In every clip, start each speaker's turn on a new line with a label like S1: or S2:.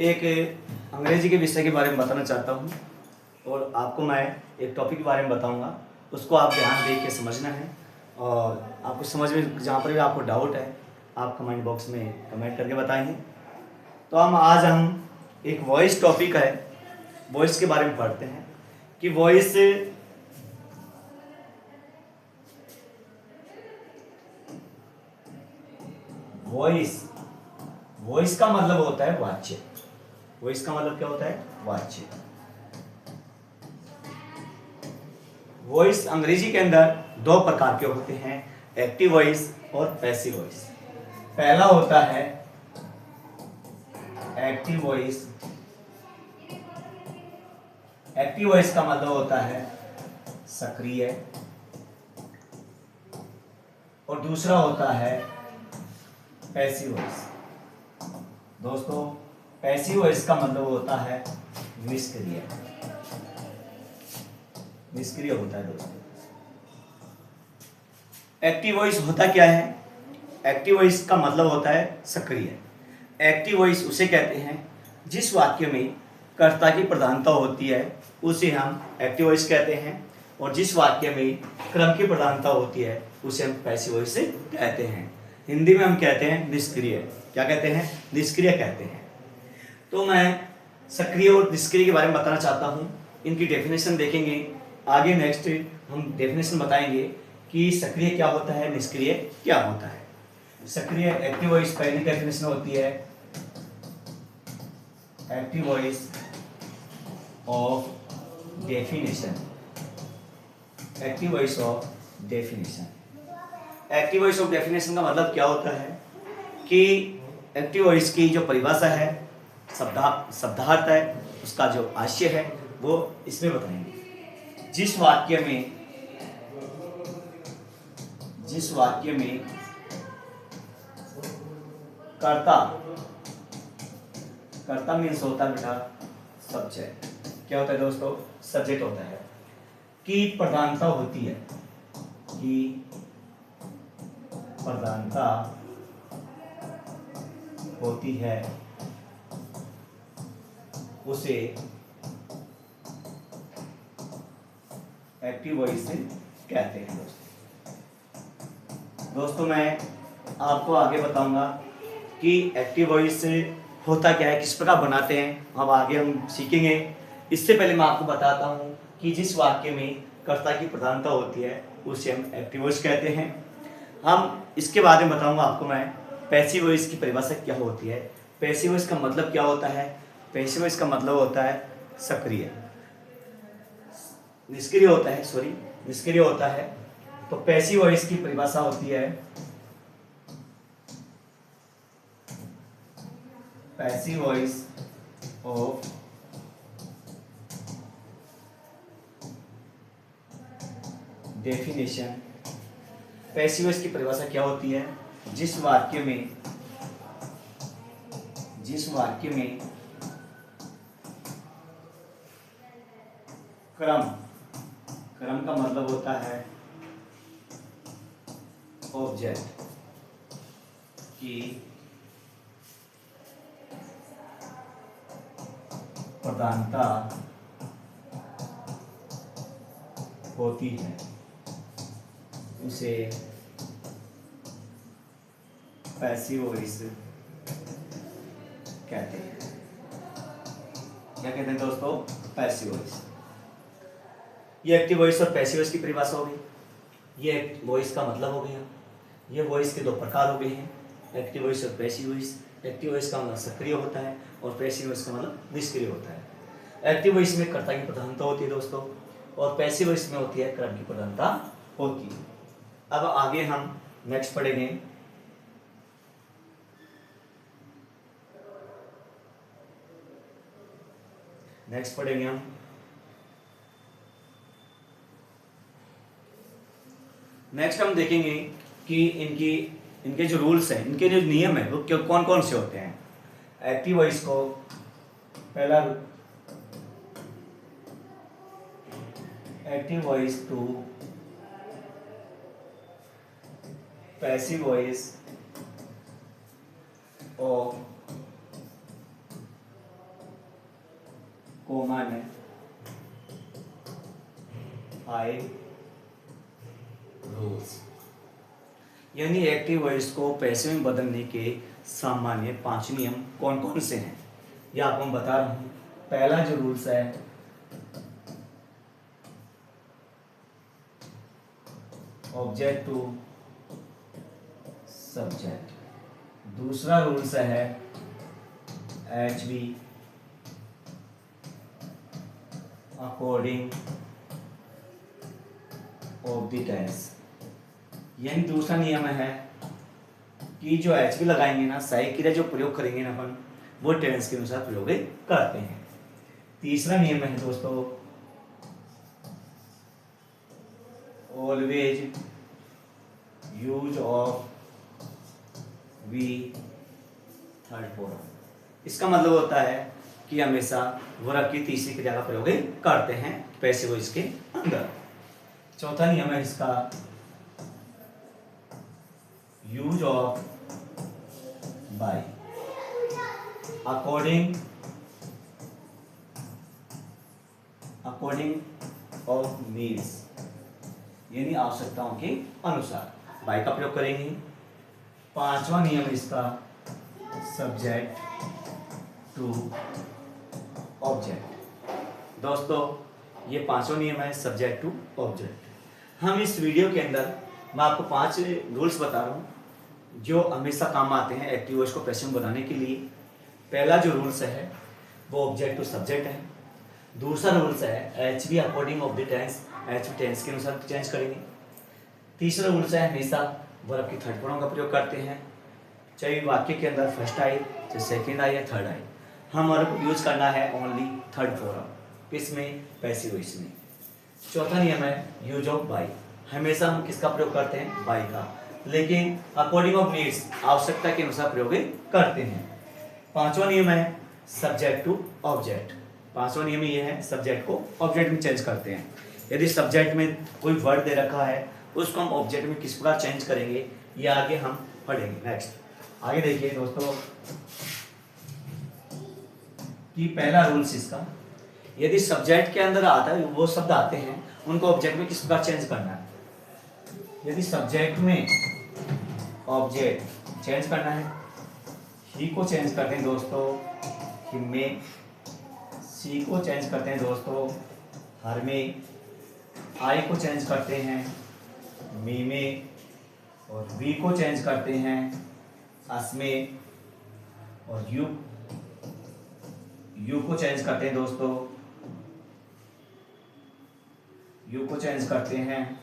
S1: एक अंग्रेजी के विषय के बारे में बताना चाहता हूँ और आपको मैं एक टॉपिक के बारे में बताऊँगा, उसको आप ध्यान दे के समझना है। और आपको समझ में जहाँ पर भी आपको डाउट है आप कमेंट बॉक्स में कमेंट करके बताएंगे। तो आज हम एक वॉइस टॉपिक है, वॉइस के बारे में पढ़ते हैं कि वॉइस वॉइस का मतलब होता है वाच्य। वॉइस का मतलब क्या होता है? वाच्य। वॉइस अंग्रेजी के अंदर दो प्रकार के होते हैं, एक्टिव वॉइस और पैसिव वॉइस। पहला होता है एक्टिव वॉइस। एक्टिव वॉइस का मतलब होता है सक्रिय, और दूसरा होता है पैसिव वॉइस। दोस्तों, पैसिव वॉइस का मतलब होता है निष्क्रिय। निष्क्रिय होता है दोस्तों। एक्टिव वॉइस होता क्या है? एक्टिव वॉइस का मतलब होता है सक्रिय। एक्टिव वॉइस उसे कहते हैं जिस वाक्य में कर्ता की प्रधानता होती है उसे हम एक्टिव वॉइस कहते हैं, और जिस वाक्य में क्रम की प्रधानता होती है उसे हम पैसिव वॉइस कहते हैं। हिंदी में हम कहते हैं निष्क्रिय। क्या कहते हैं? निष्क्रिय कहते हैं। तो मैं सक्रिय और निष्क्रिय के बारे में बताना चाहता हूँ। इनकी डेफिनेशन देखेंगे आगे। नेक्स्ट हम डेफिनेशन बताएंगे कि सक्रिय क्या होता है, निष्क्रिय क्या होता है। सक्रिय एक्टिव वॉइस पहली डेफिनेशन होती है active voice of definition. Active voice of definition. Active voice of definition का मतलब क्या होता है कि एक्टिव वॉइस की जो परिभाषा है, शब्दार्थ है, उसका जो आशय है वो इसमें बताएंगे। जिस वाक्य में कर्ता मीन्स होता है बेटा सब्जेक्ट। क्या होता है दोस्तों? सब्जेक्ट होता है। की प्रधानता होती है, की प्रधानता होती है उसे एक्टिव वॉइस कहते हैं। दोस्तों मैं आपको आगे बताऊंगा कि एक्टिव वॉइस होता क्या है, किस प्रकार बनाते हैं, अब आगे हम सीखेंगे। इससे पहले मैं आपको बताता हूं कि जिस वाक्य में कर्ता की प्रधानता होती है उसे हम एक्टिव वॉइस कहते हैं। हम इसके बारे में बताऊंगा आपको मैं पैसिव वॉइस की परिभाषा क्या होती है। पैसिव वॉइस का मतलब क्या होता है? पैसिव वॉइस का मतलब होता है सक्रिय। निष्क्रिय होता है, सॉरी, निष्क्रिय होता है। तो पैसिव वॉइस की परिभाषा होती है passive voice of definition. Passive voice की परिभाषा क्या होती है? जिस वाक्य में क्रम का मतलब होता है ऑब्जेक्ट की प्रधानता होती है उसे पैसिव वॉइस कहते हैं। क्या कहते हैं दोस्तों? Passive voice. ये एक्टिव वॉइस और पैसिव वॉइस की परिभाषा हो गई। ये वॉइस का मतलब हो गया। ये वॉइस के दो प्रकार हो गए हैं, एक्टिव वॉइस और पैसिव वॉइस। एक्टिव वॉइस का मतलब सक्रिय होता है और पैसिव वॉइस का मतलब निष्क्रिय होता है। एक्टिव वॉइस में कर्ता की प्रधानता होती है दोस्तों, और पैसिव वॉइस में होती है क्रम की प्रधानता होती है। अब आगे हम नेक्स्ट पढ़ेंगे। हम नेक्स्ट हम देखेंगे कि इनके जो रूल्स हैं, इनके जो नियम है वो कौन कौन से होते हैं। एक्टिव वॉइस को पहला active voice to passive voice of common 5 rules, यानी एक्टिव वॉइस को पैसिव में बदलने के सामान्य 5 नियम कौन कौन से हैं, ये आपको मैं बता रहा हूँ। पहला जो रूल्स है ऑब्जेक्ट टू सब्जेक्ट, दूसरा रूल्स है HV according of the tense, यानी दूसरा नियम है कि जो HV लगाएंगे ना, सहायक क्रिया जो प्रयोग करेंगे ना अपन, वो टेंस के अनुसार प्रयोग करते हैं। तीसरा नियम है दोस्तों always use of V third form, इसका मतलब होता है कि हमेशा वर्ब की तीसरी क्रिया का प्रयोग करते हैं पैसिव वॉइस के अंदर। चौथा नियम है इसका use of by according of needs, यानी आवश्यकताओं के अनुसार बाय का प्रयोग करेंगे। पांचवा नियम इसका सब्जेक्ट टू ऑब्जेक्ट। दोस्तों ये पांचवा नियम है सब्जेक्ट टू ऑब्जेक्ट। हम इस वीडियो के अंदर मैं आपको 5 रूल्स बता रहा हूँ जो हमेशा काम आते हैं एक्टिव वॉइस को पैसिव बनाने के लिए। पहला जो रूल्स है वो ऑब्जेक्ट टू सब्जेक्ट है। दूसरा रूल्स है HV according of the tense, HV tense के अनुसार चेंज करेंगे। तीसरा रूल्स है हमेशा वर्ब की थर्ड फॉर्म का प्रयोग करते हैं, चाहे वाक्य के अंदर फर्स्ट आए, चाहे सेकेंड आए या थर्ड आए, हम वर्ब यूज करना है ओनली थर्ड फॉर्म, इसमें पैसिव वॉइस में। चौथा नियम है यूज ऑफ बाय, हमेशा हम किसका प्रयोग करते हैं, बाय का, लेकिन अकॉर्डिंग ऑफ नीड्स, आवश्यकता के अनुसार प्रयोग करते हैं। पांचवा नियम है सब्जेक्ट टू ऑब्जेक्ट। पांचवा नियम ये है सब्जेक्ट को ऑब्जेक्ट में चेंज करते हैं। यदि सब्जेक्ट में कोई वर्ड दे रखा है उसको हम ऑब्जेक्ट में किस प्रकार चेंज करेंगे ये आगे हम पढ़ेंगे। नेक्स्ट आगे देखिए दोस्तों कि पहला रूल्स इसका, यदि सब्जेक्ट के अंदर आता है वो शब्द आते हैं उनको ऑब्जेक्ट में किस प्रकार चेंज करना है। यदि सब्जेक्ट में ऑब्जेक्ट चेंज करना है, ही को चेंज करते हैं दोस्तों हिम में, सी को चेंज करते हैं दोस्तों हर में, आई को चेंज करते हैं मी में, और वी को चेंज करते हैं अस में, और यू को चेंज करते हैं दोस्तों, यू को चेंज करते हैं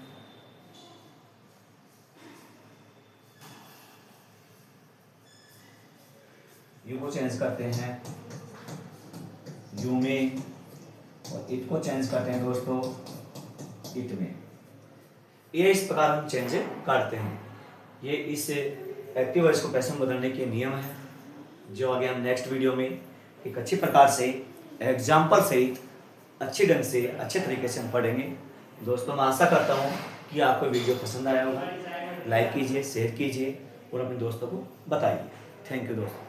S1: यू को चेंज करते हैं यू में, और इट को चेंज करते हैं दोस्तों इट में। ये इस प्रकार हम चेंज करते हैं। ये इस एक्टिव वॉइस को पैसिव में बदलने के नियम है जो आगे हम नेक्स्ट वीडियो में एक अच्छी प्रकार से एग्जाम्पल सहित अच्छे ढंग से अच्छे तरीके से हम पढ़ेंगे। दोस्तों मैं आशा करता हूँ कि आपको वीडियो पसंद आया होगा। लाइक कीजिए, शेयर कीजिए और अपने दोस्तों को बताइए। थैंक यू दोस्तों।